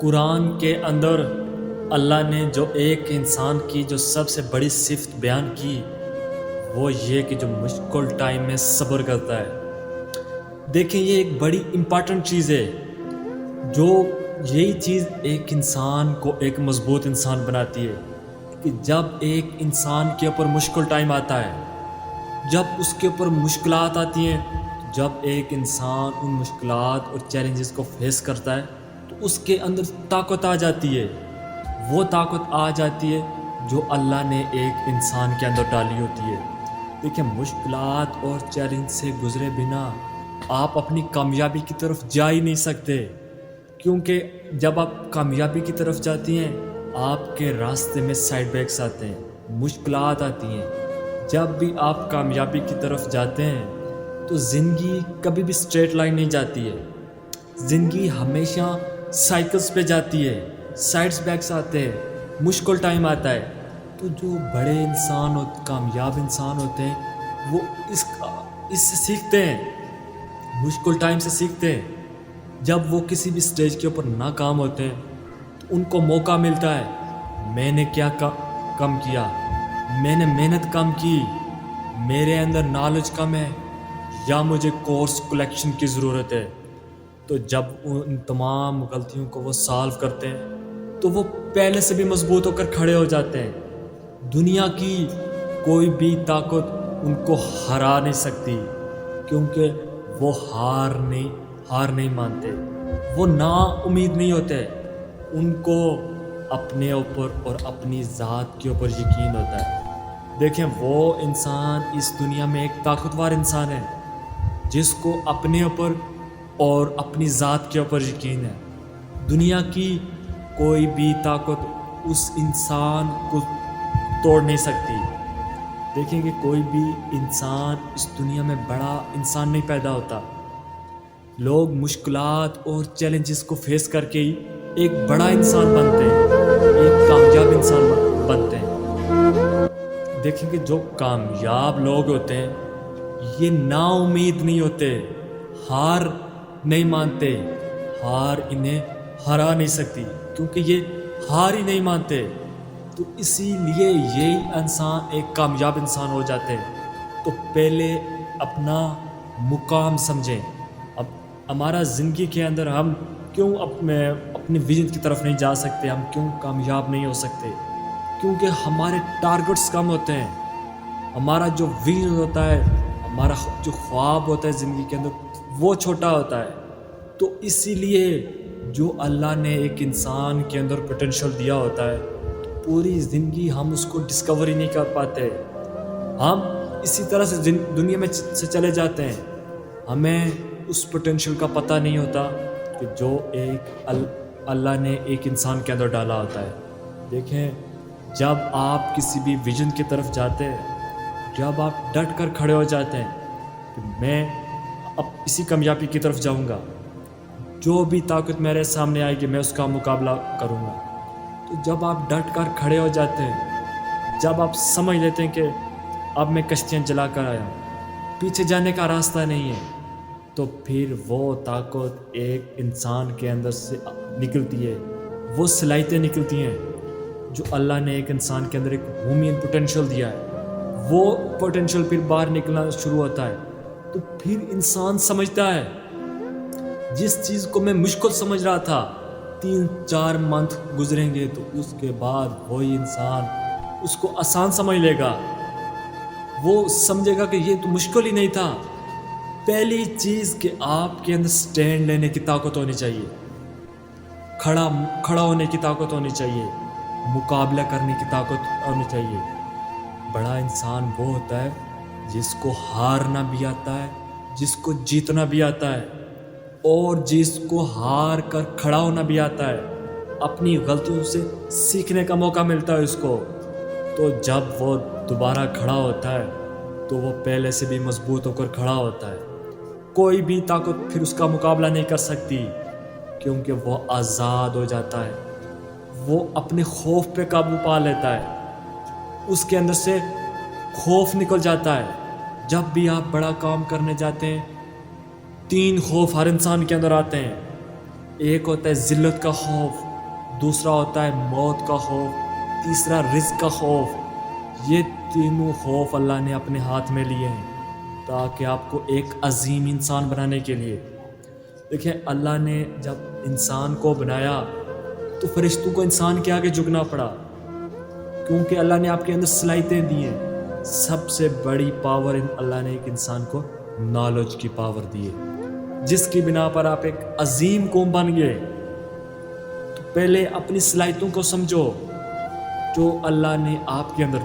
قرآن کے اندر اللہ نے جو ایک انسان کی جو سب سے بڑی صفت بیان کی وہ یہ کہ جو مشکل ٹائم میں صبر کرتا ہے۔ دیکھیں یہ ایک بڑی امپورٹنٹ چیز ہے، جو یہی چیز ایک انسان کو ایک مضبوط انسان بناتی ہے کہ جب ایک انسان کے اوپر مشکل ٹائم آتا ہے، جب اس کے اوپر مشکلات آتی ہیں، جب ایک انسان ان مشکلات اور چیلنجز کو فیس کرتا ہے تو اس کے اندر طاقت آ جاتی ہے، وہ طاقت آ جاتی ہے جو اللہ نے ایک انسان کے اندر ڈالی ہوتی ہے۔ دیکھیں مشکلات اور چیلنج سے گزرے بنا آپ اپنی کامیابی کی طرف جا ہی نہیں سکتے، کیونکہ جب آپ کامیابی کی طرف جاتی ہیں آپ کے راستے میں سائیڈ بیکس آتے ہیں، مشکلات آتی ہیں۔ جب بھی آپ کامیابی کی طرف جاتے ہیں تو زندگی کبھی بھی اسٹریٹ لائن نہیں جاتی ہے، زندگی ہمیشہ سائیکلز پہ جاتی ہے، سائیڈز بیکس آتے ہیں، مشکل ٹائم آتا ہے۔ تو جو بڑے انسان کامیاب انسان ہوتے ہیں وہ اس سے سیکھتے ہیں، مشکل ٹائم سے سیکھتے ہیں۔ جب وہ کسی بھی سٹیج کے اوپر ناکام ہوتے ہیں تو ان کو موقع ملتا ہے، میں نے کیا کم کیا، میں نے محنت کم کی، میرے اندر نالج کم ہے یا مجھے کورس کلیکشن کی ضرورت ہے۔ تو جب ان تمام غلطیوں کو وہ سالو کرتے ہیں تو وہ پہلے سے بھی مضبوط ہو کر کھڑے ہو جاتے ہیں۔ دنیا کی کوئی بھی طاقت ان کو ہرا نہیں سکتی، کیونکہ وہ ہار نہیں مانتے، وہ نا امید نہیں ہوتے، ان کو اپنے اوپر اور اپنی ذات کے اوپر یقین ہوتا ہے۔ دیکھیں وہ انسان اس دنیا میں ایک طاقتور انسان ہے جس کو اپنے اوپر اور اپنی ذات کے اوپر یقین ہے۔ دنیا کی کوئی بھی طاقت اس انسان کو توڑ نہیں سکتی۔ دیکھیں کہ کوئی بھی انسان اس دنیا میں بڑا انسان نہیں پیدا ہوتا، لوگ مشکلات اور چیلنجز کو فیس کر کے ہی ایک بڑا انسان بنتے ہیں، ایک کامیاب انسان بنتے ہیں۔ دیکھیں کہ جو کامیاب لوگ ہوتے ہیں یہ نا امید نہیں ہوتے، ہار نہیں مانتے، ہار انہیں ہرا نہیں سکتی، کیونکہ یہ ہار ہی نہیں مانتے۔ تو اسی لیے یہی انسان ایک کامیاب انسان ہو جاتے ہیں۔ تو پہلے اپنا مقام سمجھیں۔ اب ہمارا زندگی کے اندر ہم کیوں اپنے ویژن کی طرف نہیں جا سکتے، ہم کیوں کامیاب نہیں ہو سکتے؟ کیونکہ ہمارے ٹارگٹس کم ہوتے ہیں، ہمارا جو ویژن ہوتا ہے، ہمارا جو خواب ہوتا ہے زندگی کے اندر وہ چھوٹا ہوتا ہے۔ تو اسی لیے جو اللہ نے ایک انسان کے اندر پوٹینشیل دیا ہوتا ہے پوری زندگی ہم اس کو ڈسکور ہی نہیں کر پاتے، ہم اسی طرح سے دنیا میں سے چلے جاتے ہیں، ہمیں اس پوٹینشیل کا پتہ نہیں ہوتا کہ جو ایک اللہ نے ایک انسان کے اندر ڈالا ہوتا ہے۔ دیکھیں جب آپ کسی بھی ویژن کی طرف جاتے ہیں، جب آپ ڈٹ کر کھڑے ہو جاتے ہیں کہ میں اب اسی کامیابی کی طرف جاؤں گا، جو بھی طاقت میرے سامنے آئے گی میں اس کا مقابلہ کروں گا، تو جب آپ ڈٹ کر کھڑے ہو جاتے ہیں، جب آپ سمجھ لیتے ہیں کہ اب میں کشتیاں جلا کر آیا ہوں، پیچھے جانے کا راستہ نہیں ہے، تو پھر وہ طاقت ایک انسان کے اندر سے نکلتی ہے، وہ صلاحیتیں نکلتی ہیں جو اللہ نے ایک انسان کے اندر ایک ہیومن پوٹینشیل دیا ہے، وہ پوٹینشیل پھر باہر نکلنا شروع ہوتا ہے۔ تو پھر انسان سمجھتا ہے جس چیز کو میں مشکل سمجھ رہا تھا 3-4 منتھ گزریں گے تو اس کے بعد وہی انسان اس کو آسان سمجھ لے گا، وہ سمجھے گا کہ یہ تو مشکل ہی نہیں تھا۔ پہلی چیز کہ آپ کے اندر سٹینڈ لینے کی طاقت ہونی چاہیے، کھڑا ہونے کی طاقت ہونی چاہیے، مقابلہ کرنے کی طاقت ہونی چاہیے۔ بڑا انسان وہ ہوتا ہے جس کو ہارنا بھی آتا ہے، جس کو جیتنا بھی آتا ہے، اور جس کو ہار کر کھڑا ہونا بھی آتا ہے، اپنی غلطیوں سے سیکھنے کا موقع ملتا ہے اس کو۔ تو جب وہ دوبارہ کھڑا ہوتا ہے تو وہ پہلے سے بھی مضبوط ہو کر کھڑا ہوتا ہے، کوئی بھی طاقت پھر اس کا مقابلہ نہیں کر سکتی، کیونکہ وہ آزاد ہو جاتا ہے، وہ اپنے خوف پہ قابو پا لیتا ہے، اس کے اندر سے خوف نکل جاتا ہے۔ جب بھی آپ بڑا کام کرنے جاتے ہیں 3 خوف ہر انسان کے اندر آتے ہیں، ایک ہوتا ہے ذلت کا خوف، دوسرا ہوتا ہے موت کا خوف، تیسرا رزق کا خوف۔ یہ تینوں خوف اللہ نے اپنے ہاتھ میں لیے ہیں تاکہ آپ کو ایک عظیم انسان بنانے کے لیے۔ دیکھیں اللہ نے جب انسان کو بنایا تو فرشتوں کو انسان کے آگے جھکنا پڑا، کیونکہ اللہ نے آپ کے اندر صلاحیتیں دی ہیں۔ سب سے بڑی پاور اللہ نے ایک انسان کو نالج کی پاور دی ہے، جس کی بنا پر آپ ایک عظیم قوم بن گئے۔ تو پہلے اپنی صلاحیتوں کو سمجھو جو اللہ نے آپ کے اندر